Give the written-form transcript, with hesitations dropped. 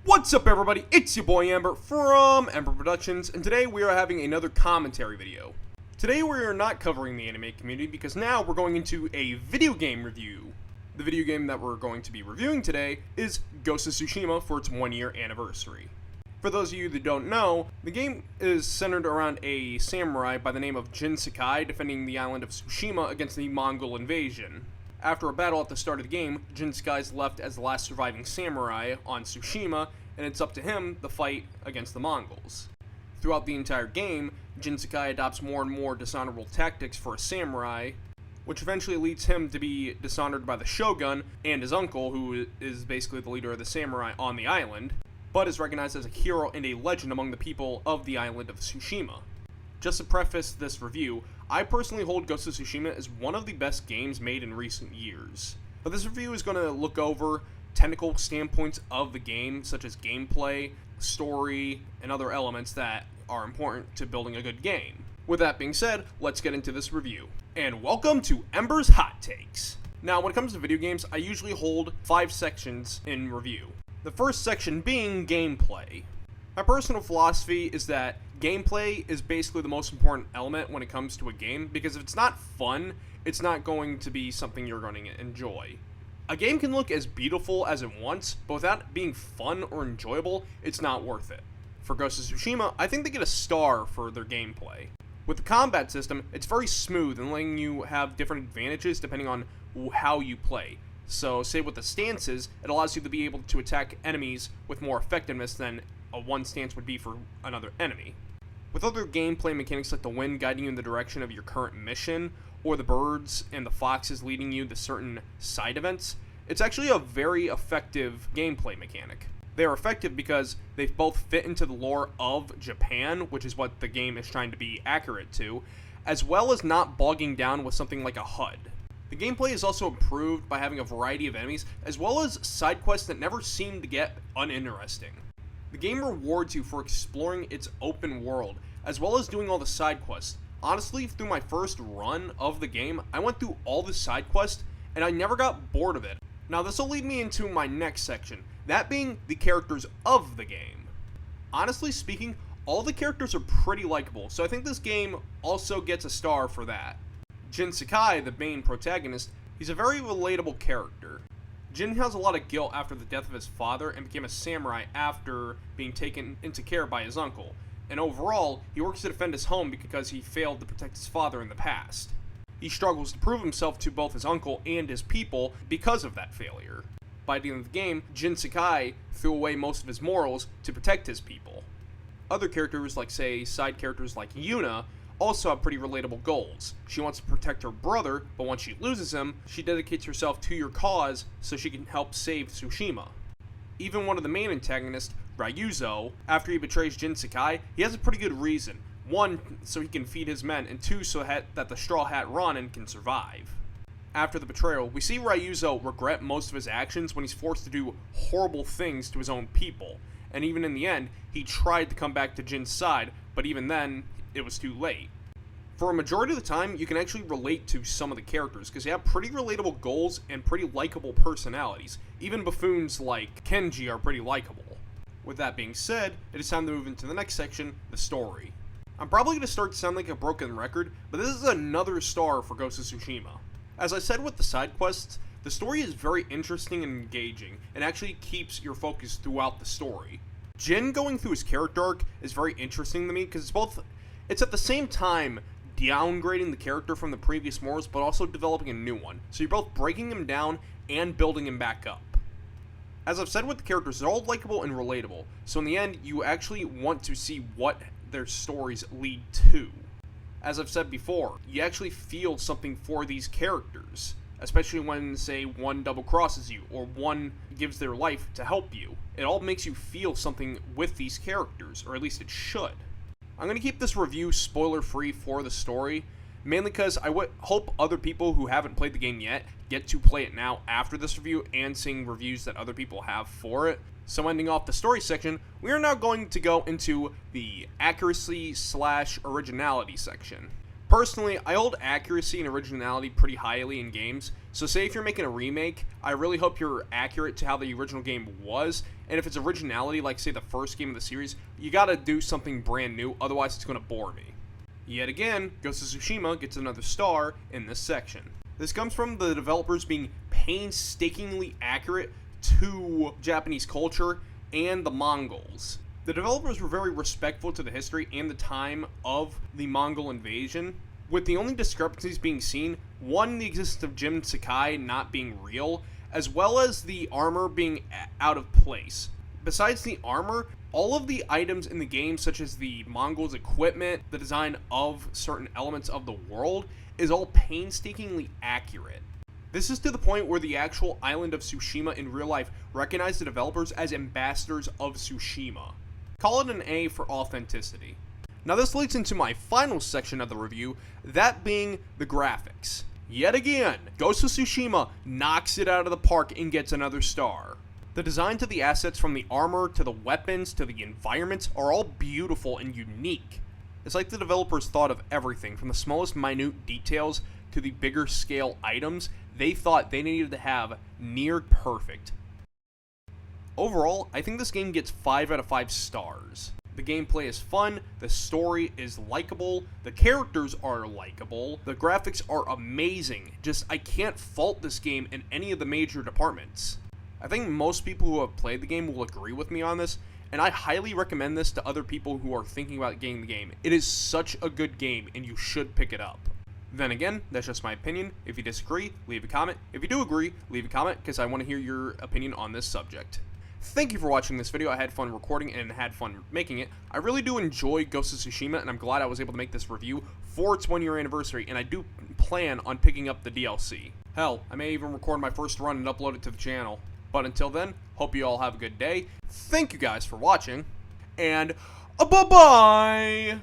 What's up everybody, it's your boy Ember from Ember Productions, and today we are having another commentary video. Today we are not covering the anime community because now we're going into a video game review. The video game that we're going to be reviewing today is Ghost of Tsushima for its 1-year anniversary. For those of you that don't know, the game is centered around a samurai by the name of Jin Sakai defending the island of Tsushima against the Mongol invasion. After a battle at the start of the game, Jin Sakai is left as the last surviving samurai on Tsushima, and it's up to him to fight against the Mongols. Throughout the entire game, Jin Sakai adopts more and more dishonorable tactics for a samurai, which eventually leads him to be dishonored by the shogun and his uncle, who is basically the leader of the samurai on the island, but is recognized as a hero and a legend among the people of the island of Tsushima. Just to preface this review, I personally hold Ghost of Tsushima as one of the best games made in recent years. But this review is going to look over technical standpoints of the game, such as gameplay, story, and other elements that are important to building a good game. With that being said, let's get into this review. And welcome to Ember's Hot Takes. Now, when it comes to video games, I usually hold 5 sections in review. The first section being gameplay. My personal philosophy is that gameplay is basically the most important element when it comes to a game, because if it's not fun, it's not going to be something you're going to enjoy. A game can look as beautiful as it wants, but without being fun or enjoyable, it's not worth it. For Ghost of Tsushima, I think they get a star for their gameplay. With the combat system, it's very smooth and letting you have different advantages depending on how you play. So, say with the stances, it allows you to be able to attack enemies with more effectiveness than a one stance would be for another enemy. With other gameplay mechanics like the wind guiding you in the direction of your current mission, or the birds and the foxes leading you to certain side events, it's actually a very effective gameplay mechanic. They are effective because they both fit into the lore of Japan, which is what the game is trying to be accurate to, as well as not bogging down with something like a HUD. The gameplay is also improved by having a variety of enemies, as well as side quests that never seem to get uninteresting. The game rewards you for exploring its open world, as well as doing all the side quests. Honestly, through my first run of the game, I went through all the side quests, and I never got bored of it. Now this will lead me into my next section, that being the characters of the game. Honestly speaking, all the characters are pretty likable, so I think this game also gets a star for that. Jin Sakai, the main protagonist, he's a very relatable character. Jin has a lot of guilt after the death of his father and became a samurai after being taken into care by his uncle. And overall, he works to defend his home because he failed to protect his father in the past. He struggles to prove himself to both his uncle and his people because of that failure. By the end of the game, Jin Sakai threw away most of his morals to protect his people. Other characters, like say side characters like Yuna, also have pretty relatable goals. She wants to protect her brother, but once she loses him, she dedicates herself to your cause so she can help save Tsushima. Even one of the main antagonists, Ryuzo, after he betrays Jin Sakai, he has a pretty good reason. 1, so he can feed his men, and 2, so that the Straw Hat Ronin can survive. After the betrayal, we see Ryuzo regret most of his actions when he's forced to do horrible things to his own people, and even in the end, he tried to come back to Jin's side, but even then, it was too late. For a majority of the time, you can actually relate to some of the characters, because they have pretty relatable goals and pretty likable personalities. Even buffoons like Kenji are pretty likable. With that being said, it is time to move into the next section, the story. I'm probably going to start to sound like a broken record, but this is another star for Ghost of Tsushima. As I said with the side quests, the story is very interesting and engaging, and actually keeps your focus throughout the story. Jin going through his character arc is very interesting to me, because it's at the same time downgrading the character from the previous morals, but also developing a new one. So you're both breaking him down and building him back up. As I've said with the characters, they're all likable and relatable, so in the end, you actually want to see what their stories lead to. As I've said before, you actually feel something for these characters, especially when, say, one double crosses you, or one gives their life to help you. It all makes you feel something with these characters, or at least it should. I'm going to keep this review spoiler-free for the story, mainly because I hope other people who haven't played the game yet get to play it now after this review and seeing reviews that other people have for it. So ending off the story section, we are now going to go into the accuracy/originality section. Personally, I hold accuracy and originality pretty highly in games, so say if you're making a remake, I really hope you're accurate to how the original game was, and if it's originality, like say the first game of the series, you gotta do something brand new, otherwise it's gonna bore me. Yet again, Ghost of Tsushima gets another star in this section. This comes from the developers being painstakingly accurate to Japanese culture and the Mongols. The developers were very respectful to the history and the time of the Mongol invasion, with the only discrepancies being seen, one, the existence of Jin Sakai not being real, as well as the armor being out of place. Besides the armor, all of the items in the game, such as the Mongols' equipment, the design of certain elements of the world, is all painstakingly accurate. This is to the point where the actual island of Tsushima in real life recognized the developers as ambassadors of Tsushima. Call it an A for authenticity. Now this leads into my final section of the review, that being the graphics. Yet again, Ghost of Tsushima knocks it out of the park and gets another star. The design to the assets, from the armor to the weapons to the environments, are all beautiful and unique. It's like the developers thought of everything, from the smallest minute details to the bigger scale items. They thought they needed to have near perfect. Overall, I think this game gets 5 out of 5 stars. The gameplay is fun, the story is likable, the characters are likable, the graphics are amazing. Just, I can't fault this game in any of the major departments. I think most people who have played the game will agree with me on this, and I highly recommend this to other people who are thinking about getting the game. It is such a good game, and you should pick it up. Then again, that's just my opinion. If you disagree, leave a comment. If you do agree, leave a comment, because I want to hear your opinion on this subject. Thank you for watching this video. I had fun recording and had fun making it. I really do enjoy Ghost of Tsushima, and I'm glad I was able to make this review for its 1-year anniversary, and I do plan on picking up the DLC. Hell, I may even record my first run and upload it to the channel. But until then, hope you all have a good day. Thank you guys for watching, and bye-bye!